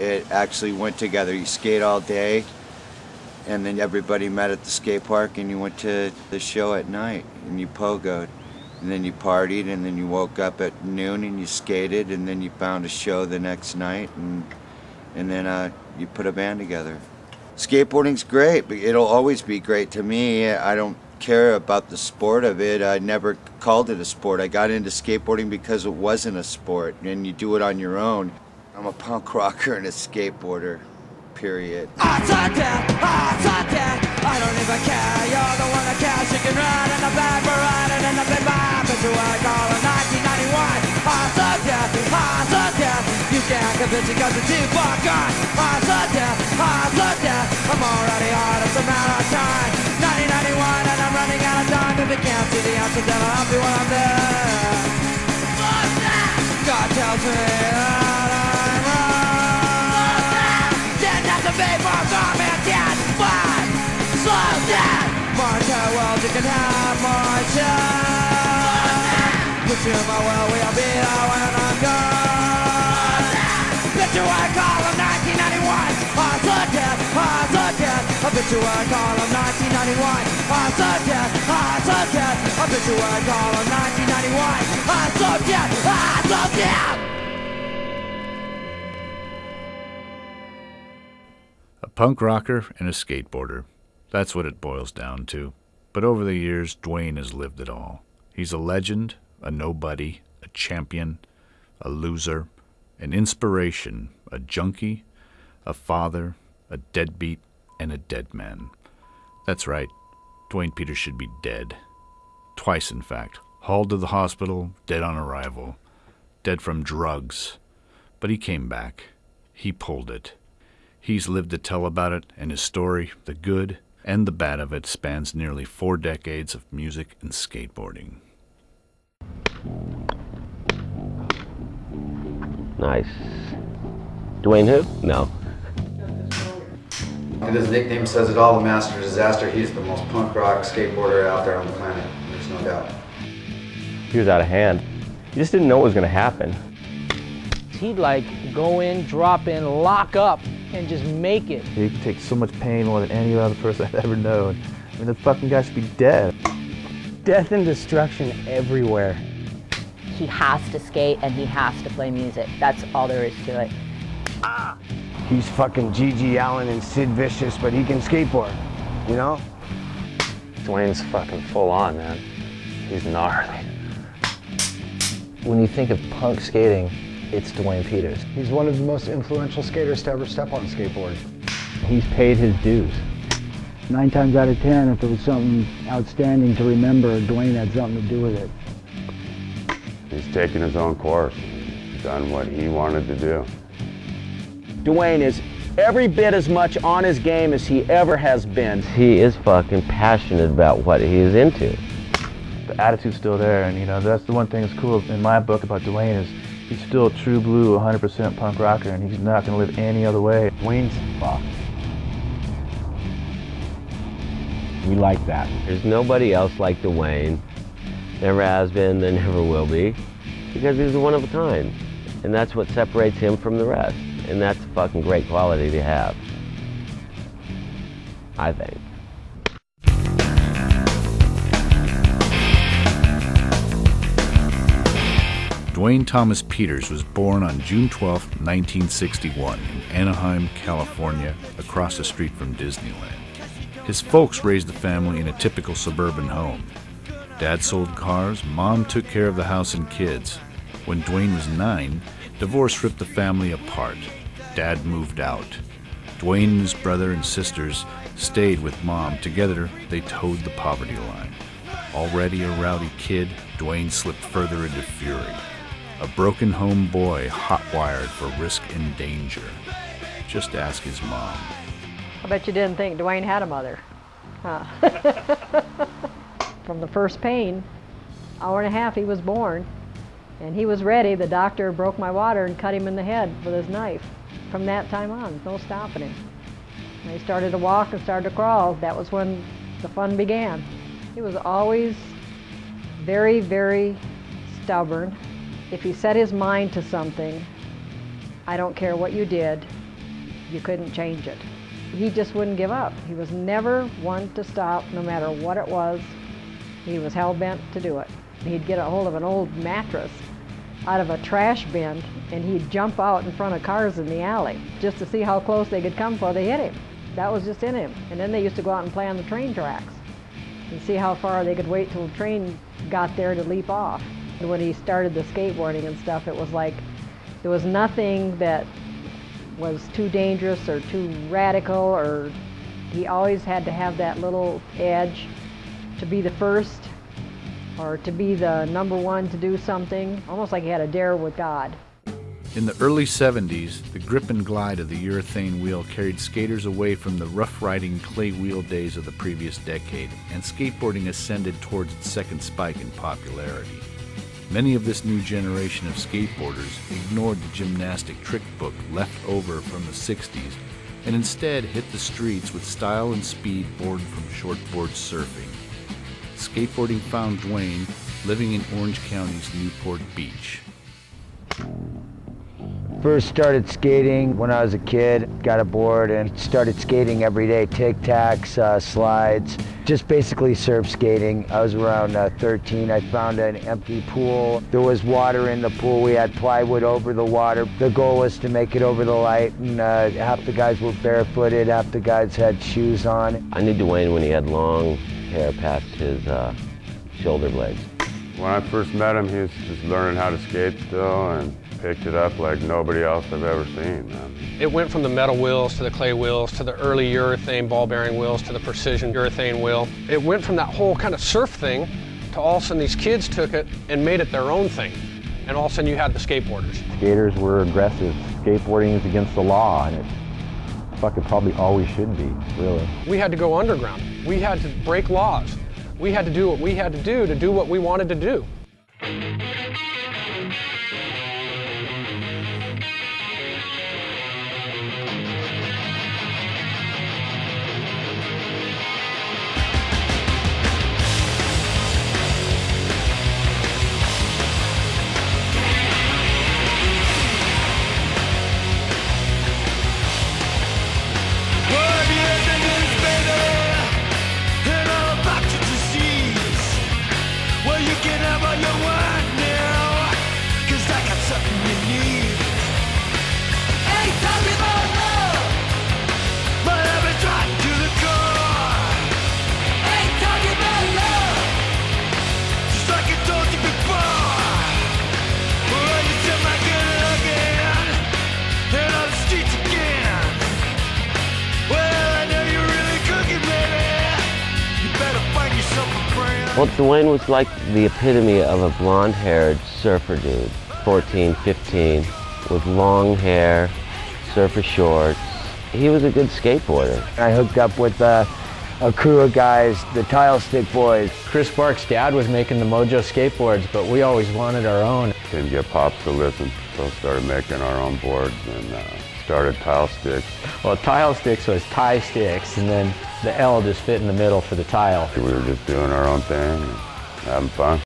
it actually went together. You skate all day, and then everybody met at the skate park, and you went to the show at night, and you pogoed, and then you partied, and then you woke up at noon and you skated, and then you found a show the next night, and then you put a band together. Skateboarding's great, but it'll always be great to me. I don't care about the sport of it. I never called it a sport. I got into skateboarding because it wasn't a sport, and you do it on your own. I'm a punk rocker and a skateboarder, period. I don't even care, you're the one that cares. You can ride in the back for riding in the big vibe. But you ain't calling 1991. You can't convince me cause it's too far gone. I'm already hard, it's a matter of time. 1991 and I'm running out of time. If you can't see the answer, then I'll help you when I'm there. God tells me that I'm wrong. Then that's a big more comment, dead, fine, slow down. Martell world, you can have my child. Put you in my world, we'll be there when I'm gone. Picture what I call him 1991. I bet you what I call him 1991. I bet you what I call him 1991. A punk rocker and a skateboarder. That's what it boils down to. But over the years, Dwayne has lived it all. He's a legend, a nobody, a champion, a loser, an inspiration, a junkie, a father, a deadbeat, and a dead man. That's right, Dwayne Peters should be dead. Twice, in fact. Hauled to the hospital, dead on arrival. Dead from drugs. But he came back. He pulled it. He's lived to tell about it, and his story, the good and the bad of it, spans nearly 4 decades of music and skateboarding. Nice. Dwayne who? No. And his nickname says it all, the Master Disaster. He's the most punk rock skateboarder out there on the planet. There's no doubt. He was out of hand. You just didn't know what was going to happen. He'd like go in, drop in, lock up, and just make it. He could take so much pain more than any other person I've ever known. I mean, the fucking guy should be dead. Death and destruction everywhere. He has to skate and he has to play music. That's all there is to it. He's fucking G.G. Allen and Sid Vicious, but he can skateboard, you know? Dwayne's fucking full on, man. He's gnarly. When you think of punk skating, it's Dwayne Peters. He's one of the most influential skaters to ever step on a skateboard. He's paid his dues. 9 times out of 10, if there was something outstanding to remember, Dwayne had something to do with it. He's taken his own course, done what he wanted to do. Dwayne is every bit as much on his game as he ever has been. He is fucking passionate about what he is into. The attitude's still there, and you know, that's the one thing that's cool in my book about Dwayne is he's still a true blue, 100% punk rocker, and he's not going to live any other way. Dwayne's fucked. We like that. There's nobody else like Dwayne. Never has been, there never will be. Because he's one of a kind. And that's what separates him from the rest. And that's a fucking great quality to have. I think. Dwayne Thomas Peters was born on June 12, 1961 in Anaheim, California, across the street from Disneyland. His folks raised the family in a typical suburban home. Dad sold cars, Mom took care of the house and kids. When Dwayne was 9, divorce ripped the family apart. Dad moved out. Dwayne and his brother and sisters stayed with Mom. Together, they towed the poverty line. Already a rowdy kid, Dwayne slipped further into fury. A broken home boy, hot-wired for risk and danger. Just ask his mom. I bet you didn't think Dwayne had a mother. Huh? From the first pain, hour and a half he was born, and he was ready. The doctor broke my water and cut him in the head with his knife. From that time on, no stopping him. When he started to walk and started to crawl, that was when the fun began. He was always very, very stubborn. If he set his mind to something, I don't care what you did, You couldn't change it. He just wouldn't give up. He was never one to stop, no matter what it was. He was hell-bent to do it. He'd get a hold of an old mattress out of a trash bin, and he'd jump out in front of cars in the alley just to see how close they could come before they hit him. That was just in him. And then they used to go out and play on the train tracks and see how far they could wait till the train got there to leap off. And when he started the skateboarding and stuff, it was like there was nothing that was too dangerous or too radical, or he always had to have that little edge to be the first or to be the number one to do something, almost like he had a dare with God. In the early 70s, the grip and glide of the urethane wheel carried skaters away from the rough-riding clay wheel days of the previous decade, and skateboarding ascended towards its second spike in popularity. Many of this new generation of skateboarders ignored the gymnastic trick book left over from the 60s and instead hit the streets with style and speed born from shortboard surfing. Skateboarding found Dwayne living in Orange County's Newport Beach. First started skating when I was a kid, got a board and started skating every day, tic-tacs, slides, just basically surf skating. I was around 13, I found an empty pool. There was water in the pool, we had plywood over the water. The goal was to make it over the light, and half the guys were barefooted, half the guys had shoes on. I knew Dwayne when he had long hair past his shoulder blades. When I first met him, he was just learning how to skate still and picked it up like nobody else I've ever seen, man. It went from the metal wheels to the clay wheels to the early urethane ball bearing wheels to the precision urethane wheel. It went from that whole kind of surf thing to all of a sudden these kids took it and made it their own thing. And all of a sudden you had the skateboarders. Skaters were aggressive. Skateboarding is against the law, and it fucking probably always should be, really. We had to go underground. We had to break laws. We had to do what we had to do what we wanted to do. Well, Dwayne was like the epitome of a blonde-haired surfer dude, 14, 15, with long hair, surfer shorts. He was a good skateboarder. I hooked up with a crew of guys, the Tile Stick Boys. Chris Sparks' dad was making the Mojo skateboards, but we always wanted our own. Didn't get Pops to listen, so started making our own boards and started Tile Sticks. Well, Tile Sticks was tie sticks, and then the L just fit in the middle for the tile. We were just doing our own thing and having fun.